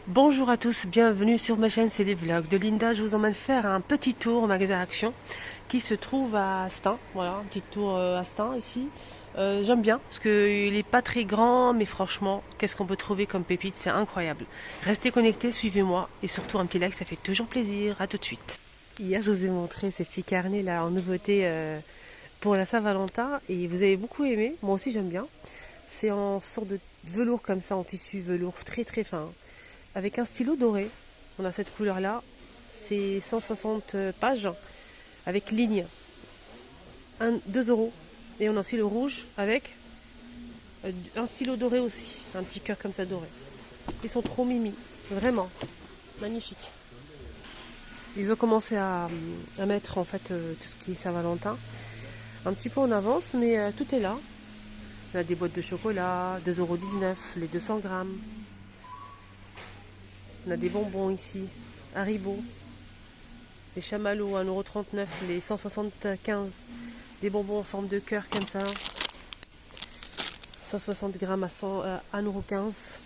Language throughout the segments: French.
Bonjour à tous, bienvenue sur ma chaîne, c'est les vlogs de Linda. Je vous emmène faire un petit tour au magasin Action qui se trouve à Astin. Voilà, un petit tour à Astin ici. J'aime bien parce qu'il n'est pas très grand, mais franchement, qu'est-ce qu'on peut trouver comme pépite, c'est incroyable. Restez connectés, suivez-moi et surtout un petit like, ça fait toujours plaisir. À tout de suite. Hier, je vous ai montré ces petits carnets là en nouveauté pour la Saint-Valentin et vous avez beaucoup aimé. Moi aussi, j'aime bien. C'est en sorte de velours comme ça, en tissu velours très très fin, avec un stylo doré. On a cette couleur là, c'est 160 pages avec ligne, 2 euros. Et on a aussi le rouge avec un stylo doré aussi, un petit cœur comme ça doré. Ils sont trop mimi, vraiment magnifiques. Ils ont commencé à mettre en fait tout ce qui est Saint-Valentin un petit peu en avance, mais tout est là. On a des boîtes de chocolat, 2,19 € les 200 grammes. On a des bonbons ici, Haribo. Les chamallows, 1,39 € les 175. Des bonbons en forme de cœur comme ça. 160 grammes à 1,15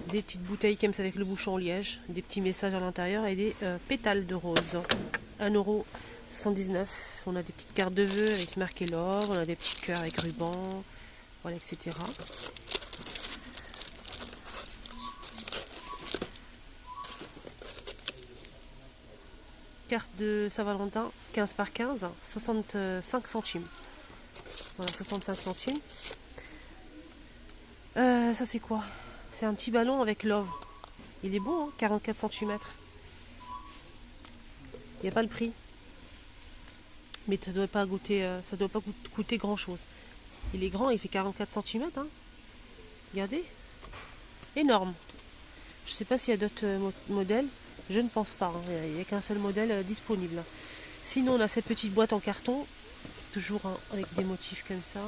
€. Des petites bouteilles comme ça avec le bouchon en liège. Des petits messages à l'intérieur et des pétales de rose. 1,79 €. On a des petites cartes de vœux avec marqué love. On a des petits cœurs avec ruban. Voilà, etc. Carte de Saint-Valentin, 15 par 15, 65 centimes. Voilà, 65 centimes. Ça c'est quoi? C'est un petit ballon avec love. Il est beau, hein, 44 cm. Il n'y a pas le prix. Mais ça doit pas goûter, ça doit pas coûter grand chose. Il est grand, il fait 44 cm. Hein. Regardez. Énorme. Je ne sais pas s'il y a d'autres modèles. Je ne pense pas. Hein. Il n'y a qu'un seul modèle disponible. Sinon, on a cette petite boîte en carton. Toujours hein, avec des motifs comme ça.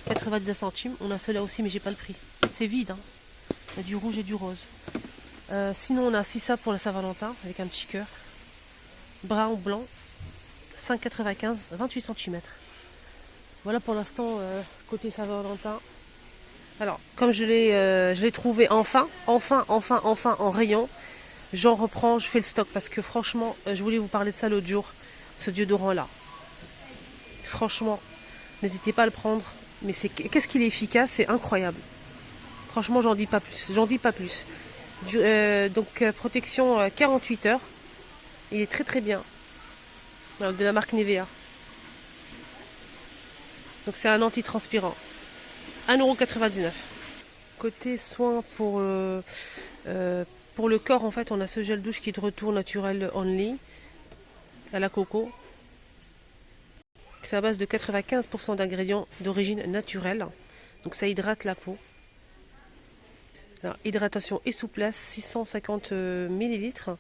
99 centimes. On a cela aussi, mais j'ai pas le prix. C'est vide. Hein. Il y a du rouge et du rose. Sinon, on a aussi ça pour la Saint-Valentin, avec un petit cœur. Brun ou blanc. 5,95, 28 cm. Voilà pour l'instant, côté Saint-Valentin. Alors, comme je l'ai trouvé enfin en rayon, j'en reprends, je fais le stock. Parce que franchement, je voulais vous parler de ça l'autre jour. Ce déodorant là. Franchement, n'hésitez pas à le prendre. Mais qu'est-ce qu'il est efficace, c'est incroyable. Franchement, j'en dis pas plus. J'en dis pas plus. Donc, protection 48 heures. Il est très très bien. Alors, de la marque Nivea. Donc, c'est un antitranspirant. 1,99 €. Côté soins pour le corps, en fait, on a ce gel douche qui est de retour naturel only à la coco. C'est à base de 95% d'ingrédients d'origine naturelle. Donc, ça hydrate la peau. Alors, hydratation et souplesse, 650 ml.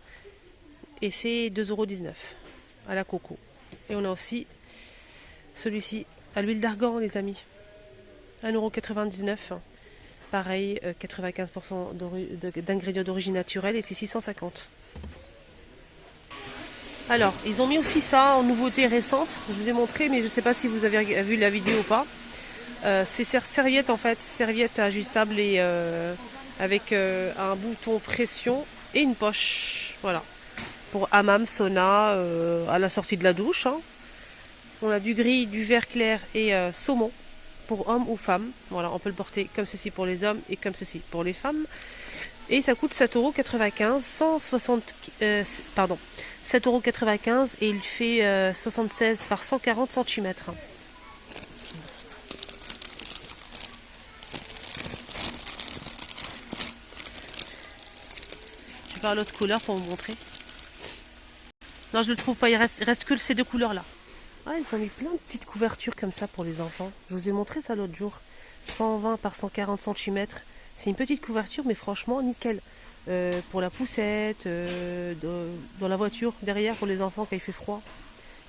Et c'est 2,19 € à la coco. Et on a aussi celui-ci à l'huile d'argan, les amis. 1,99 €. Pareil, 95% d'ingrédients d'origine naturelle et c'est 650. Alors, ils ont mis aussi ça en nouveauté récente. Je vous ai montré, mais je ne sais pas si vous avez vu la vidéo ou pas. C'est serviettes en fait, serviettes ajustables et avec un bouton pression et une poche. Voilà. Pour hammam, sauna, à la sortie de la douche. Hein. On a du gris, du vert clair et saumon pour hommes ou femmes. Voilà, on peut le porter comme ceci pour les hommes et comme ceci pour les femmes. Et ça coûte 7,95 €, 7,95 € et il fait 76 par 140 cm. Je vais faire l'autre couleur pour vous montrer. Non, je ne le trouve pas, il reste que ces deux couleurs-là. Ah, ils ont mis plein de petites couvertures comme ça pour les enfants. Je vous ai montré ça l'autre jour. 120 par 140 cm. C'est une petite couverture, mais franchement, nickel. Pour la poussette, dans la voiture, derrière pour les enfants quand il fait froid.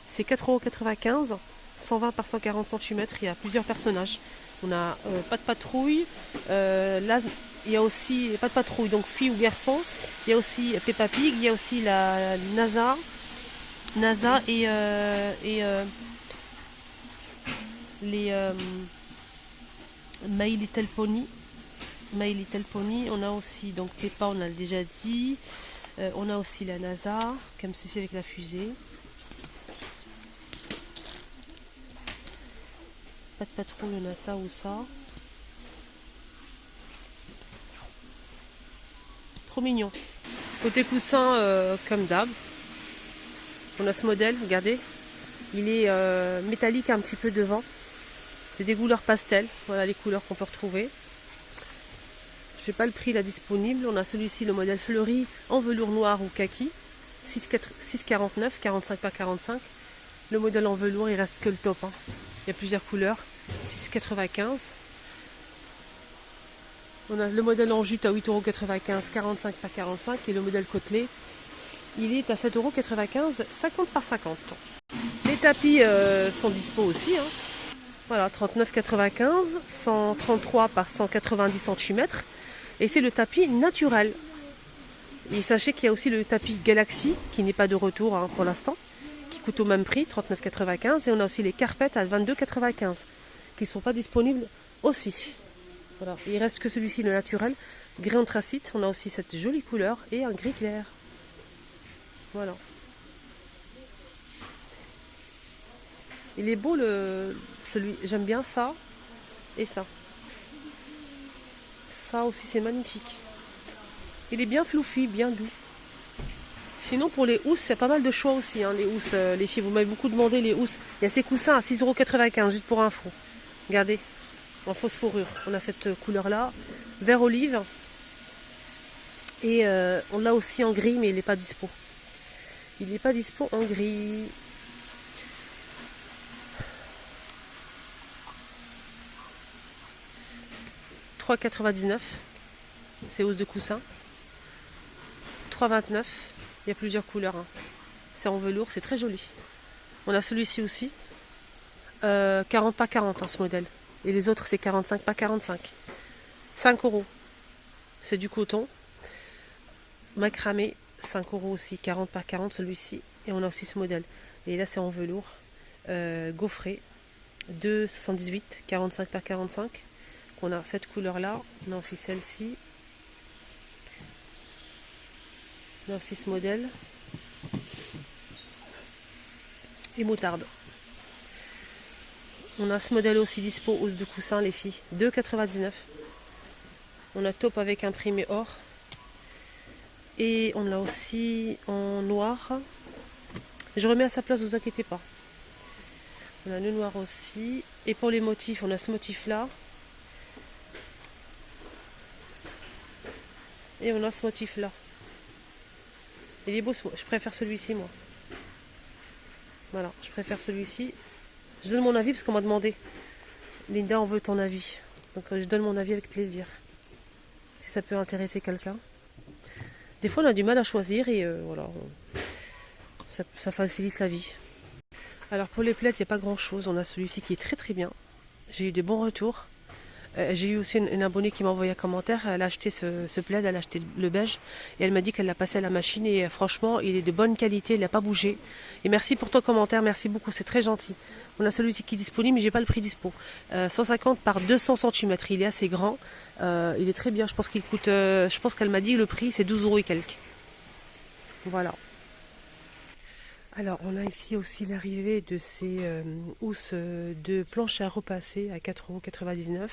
C'est 4,95 €, 120 par 140 cm. Il y a plusieurs personnages. On a pas de patrouille. Là, il y a aussi pas de patrouille, donc fille ou garçon. Il y a aussi Peppa Pig. Il y a aussi la NASA. NASA et les My Little Pony. My Little Pony. On a aussi, donc Peppa, on a déjà dit. On a aussi la NASA, comme ceci avec la fusée. Pas trop, il y en a ça ou ça. Trop mignon. Côté coussin, comme d'hab. On a ce modèle, regardez. Il est métallique un petit peu devant. C'est des couleurs pastel. Voilà les couleurs qu'on peut retrouver. Je sais pas le prix là disponible. On a celui-ci, le modèle fleuri en velours noir ou kaki. 6,49, 45 par 45. Le modèle en velours, il reste que le top. Hein. Il y a plusieurs couleurs. 6,95. On a le modèle en jute à 8,95 €, 45 par 45. Et le modèle côtelé, il est à 7,95 €, 50 par 50. Les tapis sont dispo aussi. Hein. Voilà, 39,95, 133 par 190 cm. Et c'est le tapis naturel. Et sachez qu'il y a aussi le tapis Galaxy, qui n'est pas de retour hein, pour l'instant, qui coûte au même prix, 39,95. Et on a aussi les carpettes à 22,95, qui ne sont pas disponibles aussi. Voilà. Il reste que celui-ci, le naturel, gris anthracite. On a aussi cette jolie couleur et un gris clair. Voilà. Il est beau celui, j'aime bien ça et ça. Ça aussi c'est magnifique. Il est bien floufi, bien doux. Sinon pour les housses, il y a pas mal de choix aussi. Hein, les housses, les filles, vous m'avez beaucoup demandé les housses. Il y a ces coussins à 6,95 €, juste pour info. Regardez, en fausse fourrure. On a cette couleur là, vert olive. Et on l'a aussi en gris, mais il n'est pas dispo. Il n'est pas dispo en gris. « 3,99 €, c'est housse de coussin. 3,29 €, il y a plusieurs couleurs. Hein. C'est en velours, c'est très joli. On a celui-ci aussi. 40 par 40 hein, ce modèle. Et les autres, c'est 45 par 45. 5 €. C'est du coton. Macramé, 5 € aussi. 40 par 40 celui-ci. Et on a aussi ce modèle. Et là, c'est en velours. Gaufré. 2,78, 45 par 45. On a cette couleur là, on a aussi celle-ci, on a aussi ce modèle et moutarde. On a ce modèle aussi dispo, housse de coussin les filles, 2,99. On a taupe avec imprimé or et on l'a aussi en noir. Je remets à sa place, vous inquiétez pas. On a le noir aussi et pour les motifs, on a ce motif là. Et on a ce motif là. Il est beau, je préfère celui-ci moi. Voilà, je préfère celui-ci. Je donne mon avis parce qu'on m'a demandé. Linda, on veut ton avis. Donc je donne mon avis avec plaisir. Si ça peut intéresser quelqu'un. Des fois on a du mal à choisir et voilà. Ça facilite la vie. Alors pour les plaids, il n'y a pas grand chose. On a celui-ci qui est très très bien. J'ai eu des bons retours. J'ai eu aussi une abonnée qui m'a envoyé un commentaire. Elle a acheté ce plaid, elle a acheté le beige et elle m'a dit qu'elle l'a passé à la machine et franchement il est de bonne qualité, il n'a pas bougé. Et merci pour ton commentaire, merci beaucoup, c'est très gentil. On a celui-ci qui est disponible mais j'ai pas le prix dispo. 150 par 200 cm, il est assez grand, il est très bien. Je pense qu'il coûte, je pense qu'elle m'a dit le prix c'est 12 € et quelques. Voilà. Alors on a ici aussi l'arrivée de ces housses de planche à repasser à 4,99 €.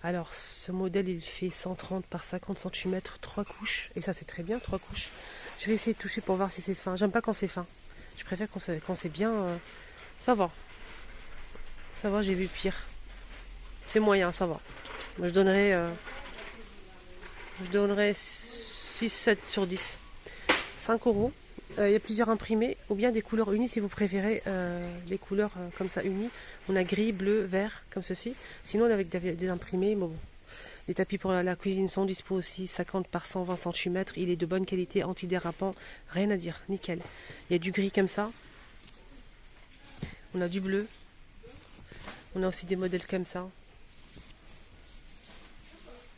Alors ce modèle il fait 130 par 50 cm, 3 couches. Et ça c'est très bien, 3 couches. Je vais essayer de toucher pour voir si c'est fin. J'aime pas quand c'est fin. Je préfère quand c'est bien. Ça va. Ça va, j'ai vu pire. C'est moyen, ça va. Moi, je donnerais 6-7 sur 10. 5 €. Il y a plusieurs imprimés ou bien des couleurs unies si vous préférez les couleurs comme ça unies. On a gris, bleu, vert comme ceci. Sinon on a avec des imprimés. Bon. Les tapis pour la cuisine sont dispo aussi, 50 par 120 cm. Il est de bonne qualité, antidérapant, rien à dire, nickel. Il y a du gris comme ça. On a du bleu. On a aussi des modèles comme ça.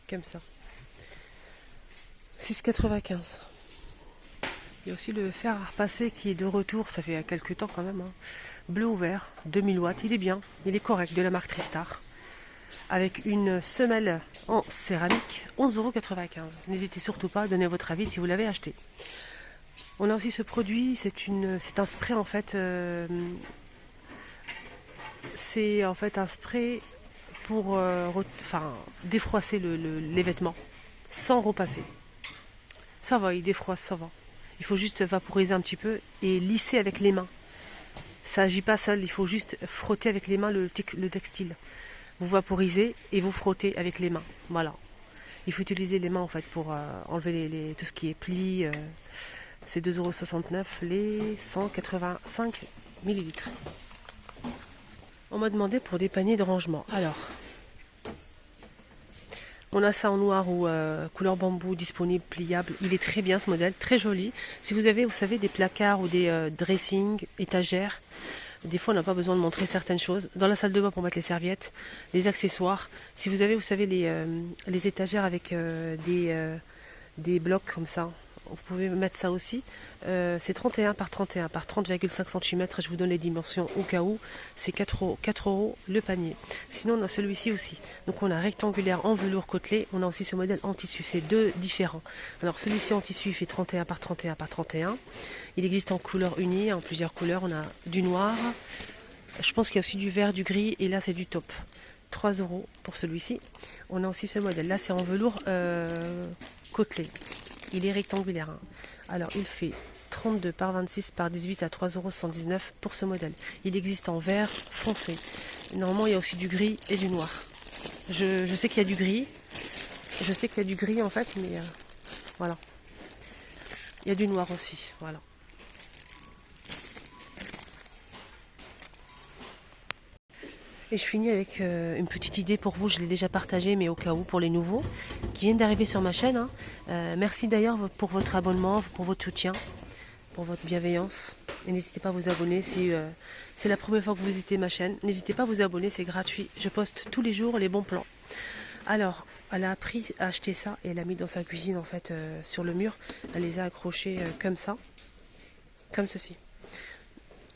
Comme ça. 6,95 €. Il y a aussi le fer à repasser qui est de retour, ça fait quelques temps quand même. Hein. Bleu ou vert, 2000 watts, il est bien, il est correct, de la marque Tristar. Avec une semelle en céramique, 11,95 €. N'hésitez surtout pas à donner votre avis si vous l'avez acheté. On a aussi ce produit, c'est un spray en fait. C'est en fait un spray pour défroisser les vêtements sans repasser. Ça va, il défroisse, ça va. Il faut juste vaporiser un petit peu et lisser avec les mains. Ça agit pas seul, il faut juste frotter avec les mains le textile. Vous vaporisez et vous frottez avec les mains. Voilà. Il faut utiliser les mains en fait pour enlever tout ce qui est plis. C'est 2,69 € les 185 ml. On m'a demandé pour des paniers de rangement. Alors, on a ça en noir ou couleur bambou disponible, pliable. Il est très bien ce modèle, très joli. Si vous avez, vous savez, des placards ou des dressings, étagères, des fois on n'a pas besoin de montrer certaines choses. Dans la salle de bain pour mettre les serviettes, les accessoires. Si vous avez, vous savez, les étagères avec des blocs comme ça, vous pouvez mettre ça aussi. C'est 31 par 31 par 30,5 cm. Je vous donne les dimensions au cas où. C'est 4 € le panier. Sinon, on a celui-ci aussi. Donc, on a rectangulaire en velours côtelé. On a aussi ce modèle en tissu. C'est deux différents. Alors, celui-ci en tissu, il fait 31 par 31 par 31. Il existe en couleur unie, en plusieurs couleurs. On a du noir. Je pense qu'il y a aussi du vert, du gris. Et là, c'est du taupe. 3 € pour celui-ci. On a aussi ce modèle. Là, c'est en velours côtelé. Il est rectangulaire. Hein. Alors, il fait 32 par 26 par 18 à 3,119 € pour ce modèle. Il existe en vert foncé. Normalement, il y a aussi du gris et du noir. Je sais qu'il y a du gris. Je sais qu'il y a du gris en fait, mais voilà. Il y a du noir aussi. Voilà. Et je finis avec une petite idée pour vous, je l'ai déjà partagée, mais au cas où, pour les nouveaux qui viennent d'arriver sur ma chaîne. Hein. Merci d'ailleurs pour votre abonnement, pour votre soutien, pour votre bienveillance. Et n'hésitez pas à vous abonner si c'est la première fois que vous visitez ma chaîne. N'hésitez pas à vous abonner, c'est gratuit. Je poste tous les jours les bons plans. Alors, elle a appris à acheter ça et elle l'a mis dans sa cuisine en fait sur le mur. Elle les a accrochés comme ça, comme ceci.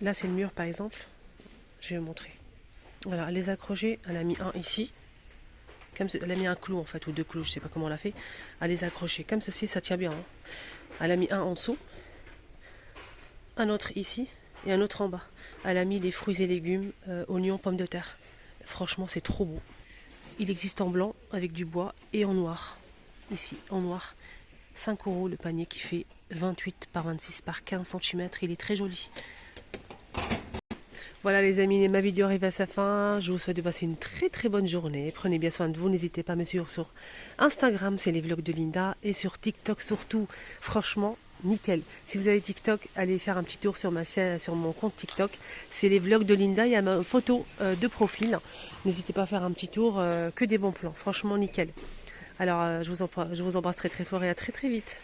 Là, c'est le mur par exemple. Je vais vous montrer. Voilà, elle les a accrochés, elle a mis un ici, comme elle a mis un clou en fait, ou deux clous, je sais pas comment elle a fait. Elle les a accrochés comme ceci, ça tient bien. Hein. Elle a mis un en dessous, un autre ici et un autre en bas. Elle a mis les fruits et légumes, oignons, pommes de terre. Franchement, c'est trop beau. Il existe en blanc avec du bois et en noir. Ici, en noir. 5 € le panier qui fait 28 par 26 par 15 cm. Il est très joli. Voilà les amis, ma vidéo arrive à sa fin. Je vous souhaite de passer une très très bonne journée. Prenez bien soin de vous. N'hésitez pas à me suivre sur Instagram, c'est les vlogs de Linda. Et sur TikTok surtout. Franchement, nickel. Si vous avez TikTok, allez faire un petit tour sur ma chaîne, sur mon compte TikTok. C'est les vlogs de Linda. Il y a ma photo de profil. N'hésitez pas à faire un petit tour. Que des bons plans. Franchement, nickel. Alors, je vous embrasse très très fort et à très très vite.